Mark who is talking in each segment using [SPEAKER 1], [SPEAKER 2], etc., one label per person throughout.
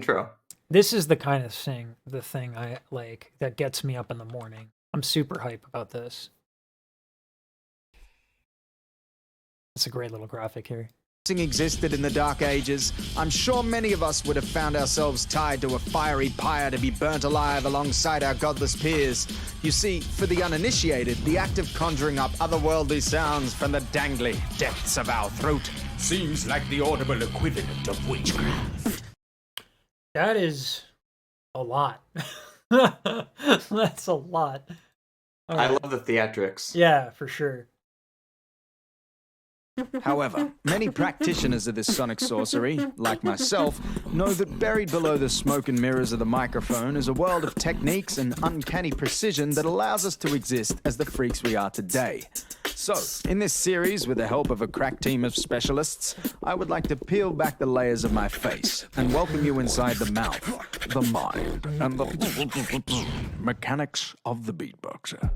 [SPEAKER 1] True.
[SPEAKER 2] This is the kind of the thing I like that gets me up in the morning. I'm super hype about this. It's a great little graphic here.
[SPEAKER 3] Existed in the Dark Ages, I'm sure many of us would have found ourselves tied to a fiery pyre to be burnt alive alongside our godless peers. You see, for the uninitiated, the act of conjuring up otherworldly sounds from the dangly depths of our throat seems like the audible equivalent of witchcraft.
[SPEAKER 2] That is a lot. That's a lot.
[SPEAKER 1] I love the theatrics.
[SPEAKER 2] Yeah, for sure.
[SPEAKER 3] However, many practitioners of this sonic sorcery, like myself, know that buried below the smoke and mirrors of the microphone is a world of techniques and uncanny precision that allows us to exist as the freaks we are today. So, in this series, with the help of a crack team of specialists, I would like to peel back the layers of my face and welcome you inside the mouth, the mind, and the mechanics of the beatboxer.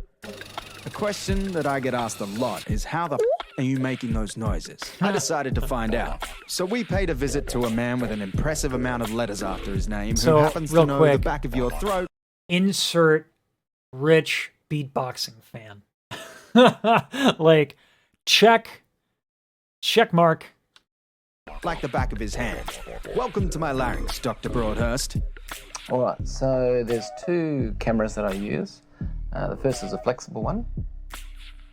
[SPEAKER 3] A question that I get asked a lot is how the are you making those noises? I decided to find out. So we paid a visit to a man with an impressive amount of letters after his name who happens to know the back of your throat.
[SPEAKER 2] Insert rich beatboxing fan. Like, check mark.
[SPEAKER 3] Like the back of his hand. Welcome to my larynx, Dr. Broadhurst.
[SPEAKER 4] All right, so there's two cameras that I use. The first is a flexible one.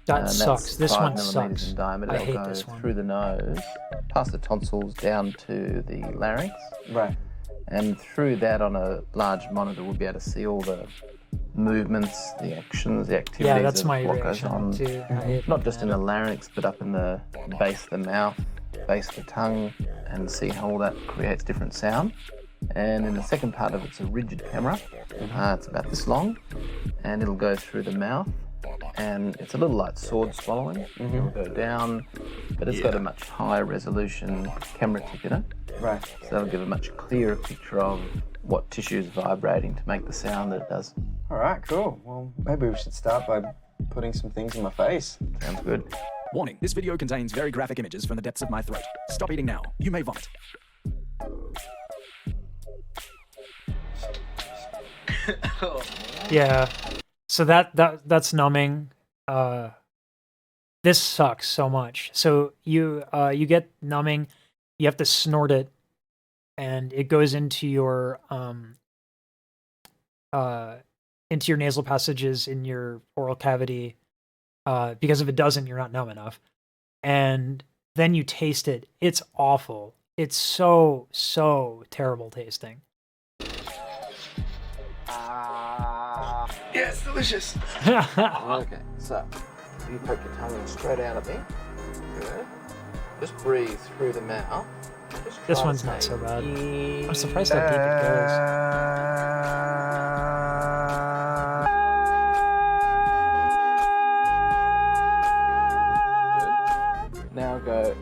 [SPEAKER 2] That sucks. This one
[SPEAKER 4] 5
[SPEAKER 2] sucks.
[SPEAKER 4] in diameter.
[SPEAKER 2] I
[SPEAKER 4] It'll
[SPEAKER 2] hate
[SPEAKER 4] go
[SPEAKER 2] this one.
[SPEAKER 4] through the nose, past the tonsils, down to the larynx.
[SPEAKER 1] Right.
[SPEAKER 4] And through that, on a large monitor, we'll be able to see all the movements, the actions, the activities.
[SPEAKER 2] Yeah, that's
[SPEAKER 4] of
[SPEAKER 2] my
[SPEAKER 4] what goes
[SPEAKER 2] reaction
[SPEAKER 4] on.
[SPEAKER 2] too. I hate
[SPEAKER 4] Not just in
[SPEAKER 2] that.
[SPEAKER 4] the larynx, but up in the base of the mouth, base of the tongue, and see how all that creates different sound. And in the second part of it's a rigid camera. It's about this long, and it'll go through the mouth. And it's a little like sword swallowing. It'll go down, but it's got a much higher resolution camera tip in it.
[SPEAKER 1] Right.
[SPEAKER 4] So that'll give a much clearer picture of what tissue is vibrating to make the sound that it does.
[SPEAKER 1] All right, cool. Well, maybe we should start by putting some things in my face.
[SPEAKER 4] Sounds good.
[SPEAKER 3] Warning, this video contains very graphic images from the depths of my throat. Stop eating now. You may vomit.
[SPEAKER 2] Yeah. So that's numbing. This sucks so much. So you get numbing, you have to snort it, and it goes into your nasal passages in your oral cavity. Because if it doesn't, you're not numb enough. And then you taste it. It's awful. It's so terrible tasting.
[SPEAKER 4] Yeah, it's delicious. Okay, so you poke your tongue in straight out of me. Good. Just breathe through the mouth. Just try
[SPEAKER 2] This
[SPEAKER 4] to
[SPEAKER 2] one's not
[SPEAKER 4] say
[SPEAKER 2] so bad. I'm surprised how deep it goes.
[SPEAKER 4] Good. Now go.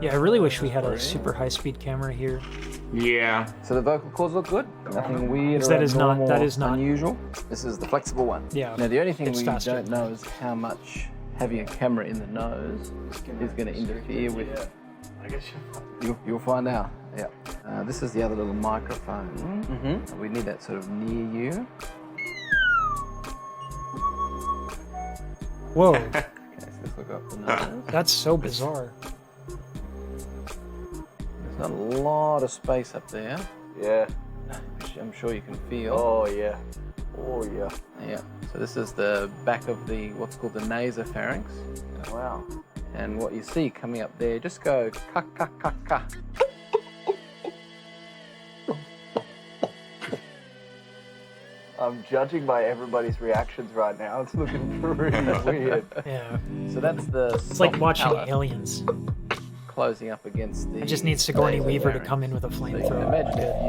[SPEAKER 2] Yeah, I really wish we had a super high-speed camera here.
[SPEAKER 1] Yeah.
[SPEAKER 4] So the vocal cords look good. Nothing weird or
[SPEAKER 2] That is not-
[SPEAKER 4] abnormal
[SPEAKER 2] that is not-
[SPEAKER 4] unusual. This is the flexible one.
[SPEAKER 2] Yeah,
[SPEAKER 4] Now the only thing
[SPEAKER 2] it's
[SPEAKER 4] we
[SPEAKER 2] faster.
[SPEAKER 4] don't know is how much having a camera in the nose is going to interfere with.
[SPEAKER 1] I guess
[SPEAKER 4] You'll find out. Yeah. This is the other little microphone.
[SPEAKER 1] Mm-hmm.
[SPEAKER 4] We need that sort of near you.
[SPEAKER 2] Whoa,
[SPEAKER 4] Okay, so this will go up the nose.
[SPEAKER 2] that's so bizarre.
[SPEAKER 4] There's not a lot of space up there,
[SPEAKER 1] Yeah.
[SPEAKER 4] which I'm sure you can feel.
[SPEAKER 1] Oh, yeah. Oh, yeah.
[SPEAKER 4] Yeah. So this is the back of the what's called the nasopharynx.
[SPEAKER 1] Wow.
[SPEAKER 4] And what you see coming up there, just go ka ka ka ka.
[SPEAKER 1] I'm judging by everybody's reactions right now. It's looking really weird.
[SPEAKER 2] Yeah,
[SPEAKER 4] So that's the.
[SPEAKER 2] it's like watching aliens.
[SPEAKER 4] Closing up against the.
[SPEAKER 2] I just need Sigourney Weaver to
[SPEAKER 4] nasopharynx.
[SPEAKER 2] come in with a
[SPEAKER 4] So you can
[SPEAKER 2] flamethrower.
[SPEAKER 4] imagine if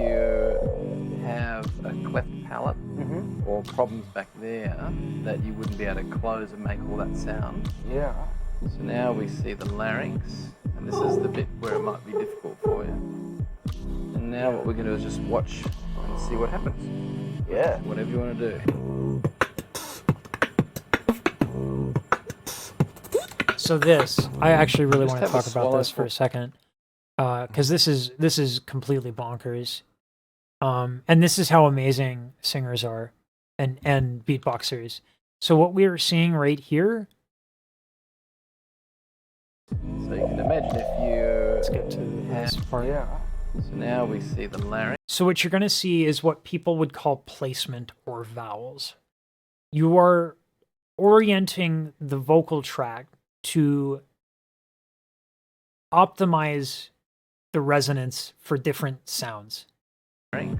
[SPEAKER 4] you have a cleft palate or problems back there that you wouldn't be able to close and make all that sound.
[SPEAKER 1] Yeah.
[SPEAKER 4] So now we see the larynx, and this is the bit where it might be difficult for you. And now what we're going to do is just watch and see what happens.
[SPEAKER 1] Yeah.
[SPEAKER 4] Whatever you want to do.
[SPEAKER 2] So this, I actually really
[SPEAKER 4] Just
[SPEAKER 2] want to
[SPEAKER 4] have a
[SPEAKER 2] talk about
[SPEAKER 4] swallow
[SPEAKER 2] this for a second, because this is completely bonkers, and this is how amazing singers are, and beatboxers. So what we are seeing right here.
[SPEAKER 4] So you can imagine if you...
[SPEAKER 2] Let's get to this part.
[SPEAKER 1] Yeah.
[SPEAKER 4] So now we see the larynx.
[SPEAKER 2] So what you're going to see is what people would call placement or vowels. You are orienting the vocal tract to optimize the resonance for different sounds.
[SPEAKER 4] And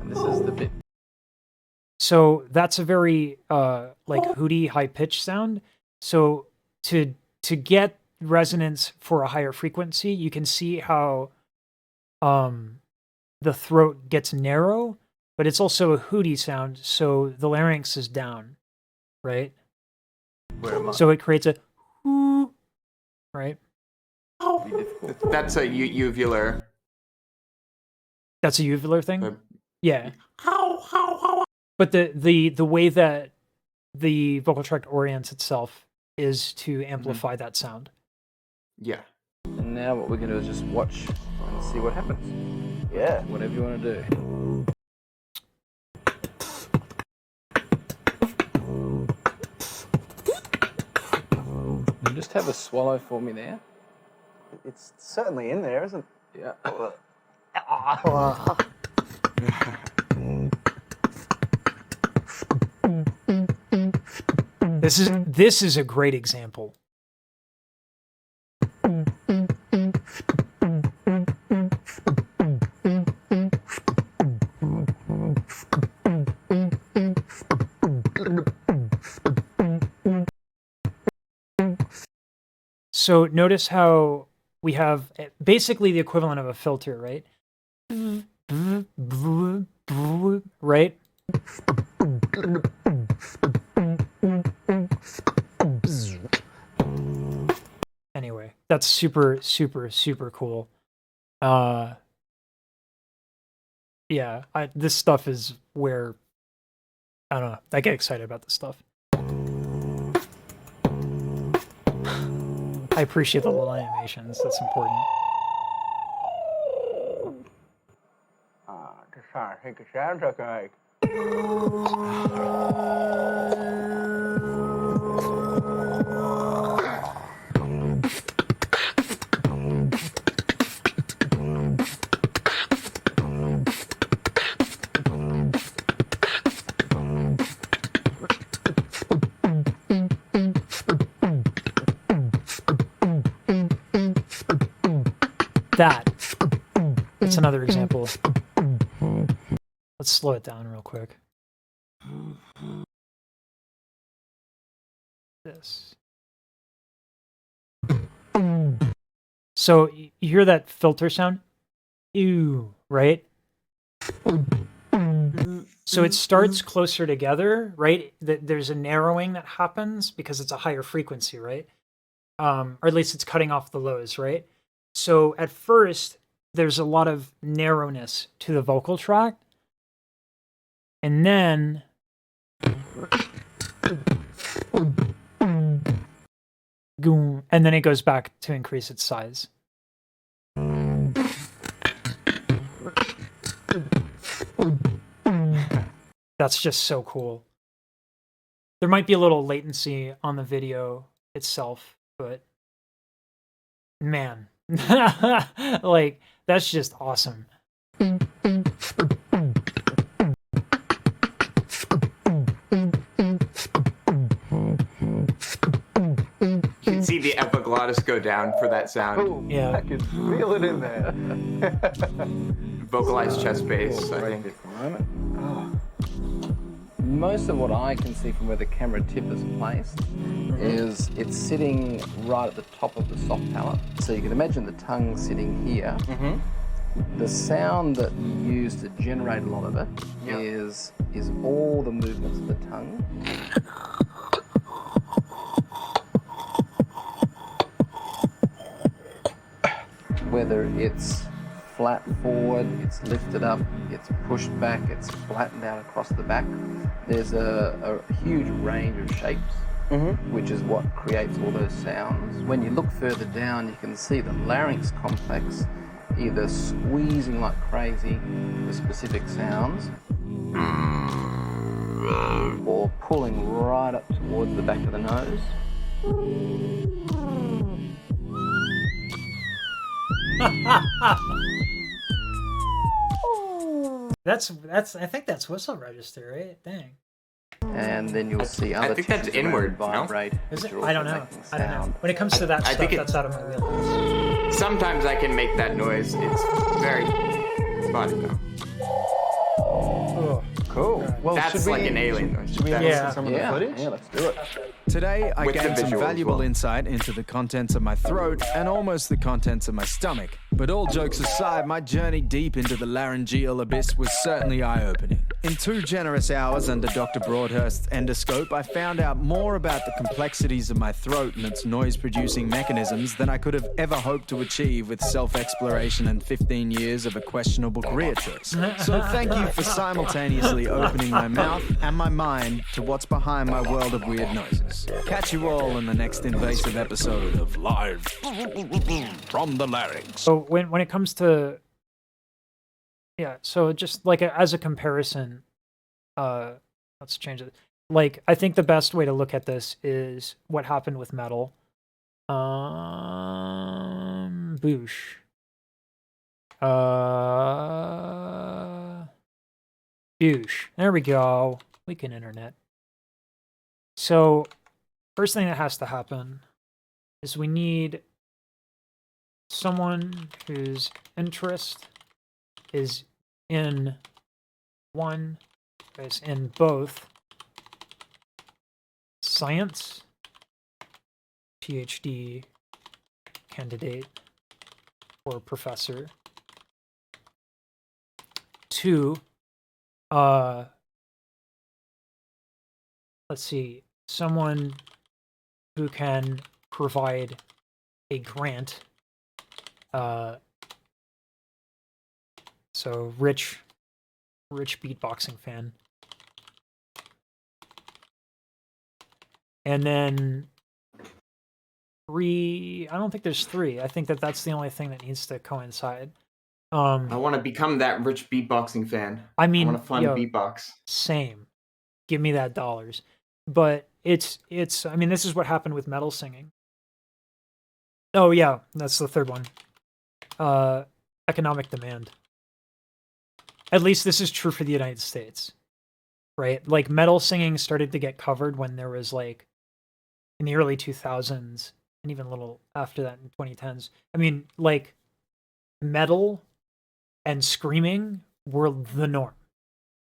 [SPEAKER 4] this is the bit.
[SPEAKER 2] So that's a very like hooty high pitch sound. So to get resonance for a higher frequency, you can see how the throat gets narrow, but it's also a hooty sound, so the larynx is down, right?
[SPEAKER 4] Where am I?
[SPEAKER 2] So it creates a hoo, right?
[SPEAKER 5] That's a uvular.
[SPEAKER 2] That's a uvular thing?
[SPEAKER 5] Uh,
[SPEAKER 2] Yeah. But the way that the vocal tract orients itself is to amplify that sound.
[SPEAKER 5] Yeah.
[SPEAKER 4] And now what we're going to do is just watch and see what happens.
[SPEAKER 1] Yeah.
[SPEAKER 4] Whatever you want to do. And just have a swallow for me there.
[SPEAKER 1] It's certainly in there, isn't it?
[SPEAKER 4] Yeah.
[SPEAKER 2] This is a great example. So notice how we have basically the equivalent of a filter, right? Right? Anyway, that's super, super, super cool. Yeah, this stuff is where, I don't know, I get excited about this stuff. I appreciate the little animations, that's important. That's another example. Let's slow it down real quick. This. So you hear that filter sound? Ew, right? So it starts closer together, right? There's a narrowing that happens because it's a higher frequency, right? Or at least it's cutting off the lows, right? So at first, there's a lot of narrowness to the vocal tract. And then it goes back to increase its size. That's just so cool. There might be a little latency on the video itself, but man, like, that's just awesome.
[SPEAKER 5] You can see the epiglottis go down for that sound.
[SPEAKER 1] Oh,
[SPEAKER 2] Yeah.
[SPEAKER 1] I can feel it in there.
[SPEAKER 5] Vocalized chest bass, I
[SPEAKER 4] Right
[SPEAKER 5] think.
[SPEAKER 4] there for a moment. Most of what I can see from where the camera tip is placed is it's sitting right at the top of the soft palate. So you can imagine the tongue sitting here. The sound that you use to generate a lot of it is all the movements of the tongue. Whether it's flat forward, it's lifted up, it's pushed back, it's flattened out across the back. There's a huge range of shapes which is what creates all those sounds. When you look further down, you can see the larynx complex either squeezing like crazy for specific sounds or pulling right up towards the back of the nose.
[SPEAKER 2] That's I think that's whistle register, right? Dang.
[SPEAKER 4] And then you'll see other
[SPEAKER 5] I think that's
[SPEAKER 4] tissues around
[SPEAKER 5] inward, no?
[SPEAKER 4] vibrate.
[SPEAKER 2] Is
[SPEAKER 4] which
[SPEAKER 2] it?
[SPEAKER 4] are
[SPEAKER 2] I don't
[SPEAKER 4] also
[SPEAKER 2] know.
[SPEAKER 4] making
[SPEAKER 2] I don't know.
[SPEAKER 4] sound.
[SPEAKER 2] When it comes to that
[SPEAKER 5] I
[SPEAKER 2] stuff,
[SPEAKER 5] think
[SPEAKER 2] that's out of my wheelhouse.
[SPEAKER 5] Sometimes I can make that noise. It's very spotty though.
[SPEAKER 2] Oh,
[SPEAKER 1] Cool.
[SPEAKER 2] God.
[SPEAKER 1] Well,
[SPEAKER 5] That's
[SPEAKER 1] should
[SPEAKER 5] like
[SPEAKER 1] we,
[SPEAKER 5] an alien noise.
[SPEAKER 1] Should we
[SPEAKER 5] That's-
[SPEAKER 1] listen to some of the footage?
[SPEAKER 4] Yeah, let's do it.
[SPEAKER 3] Today, I
[SPEAKER 5] With the
[SPEAKER 3] gained some
[SPEAKER 5] visual as
[SPEAKER 3] valuable
[SPEAKER 5] well.
[SPEAKER 3] insight into the contents of my throat and almost the contents of my stomach. But all jokes aside, my journey deep into the laryngeal abyss was certainly eye-opening. In 2 generous hours under Dr. Broadhurst's endoscope, I found out more about the complexities of my throat and its noise-producing mechanisms than I could have ever hoped to achieve with self-exploration and 15 years of a questionable career choice. So thank you for simultaneously opening my mouth and my mind to what's behind my world of weird noises. Catch you all in the next invasive episode of Live from the Larynx.
[SPEAKER 2] So when it comes to so just like as a comparison, let's change it. Like I think the best way to look at this is what happened with metal. Boosh. Boosh. There we go. We can internet. So first thing that has to happen is we need someone whose interest is in both science, PhD candidate or professor, 2, let's see, someone who can provide a grant. So rich beatboxing fan. And then 3, I don't think there's 3. I think that's the only thing that needs to coincide.
[SPEAKER 5] I want to become that rich beatboxing fan.
[SPEAKER 2] I mean,
[SPEAKER 5] I want to fund beatbox.
[SPEAKER 2] Same. Give me that dollars. But it's I mean, this is what happened with metal singing. Oh yeah, that's the third one. Economic demand. At least this is true for the United States. Right? Like metal singing started to get covered when there was like in the early 2000s and even a little after that in 2010s. I mean, like metal and screaming were the norm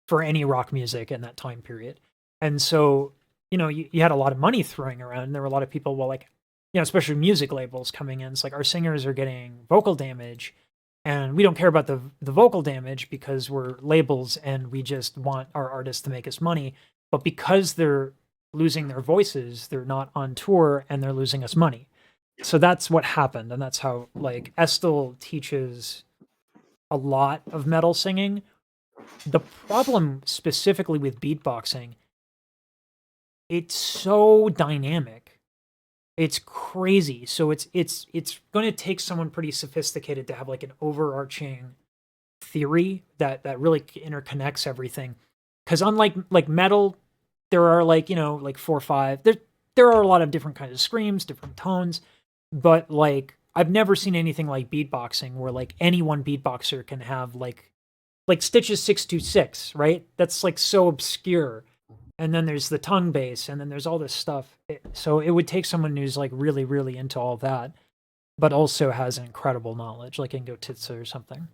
[SPEAKER 2] for any rock music in that time period. And so, you know, you had a lot of money throwing around. And there were a lot of people, well, like, you know, especially music labels coming in. It's like our singers are getting vocal damage and we don't care about the vocal damage because we're labels and we just want our artists to make us money. But because they're losing their voices, they're not on tour and they're losing us money. So that's what happened. And that's how, like, Estel teaches a lot of metal singing. The problem specifically with beatboxing, it's so dynamic. It's crazy. So it's going to take someone pretty sophisticated to have like an overarching theory that really interconnects everything. Because unlike like metal, there are like, you know, like 4 or 5. There are a lot of different kinds of screams, different tones, but like I've never seen anything like beatboxing where like any one beatboxer can have like Stitch's 626, right? That's like so obscure. And then there's the tongue bass, and then there's all this stuff. So it would take someone who's like really, really into all that, but also has an incredible knowledge, like Ingo Titze or something.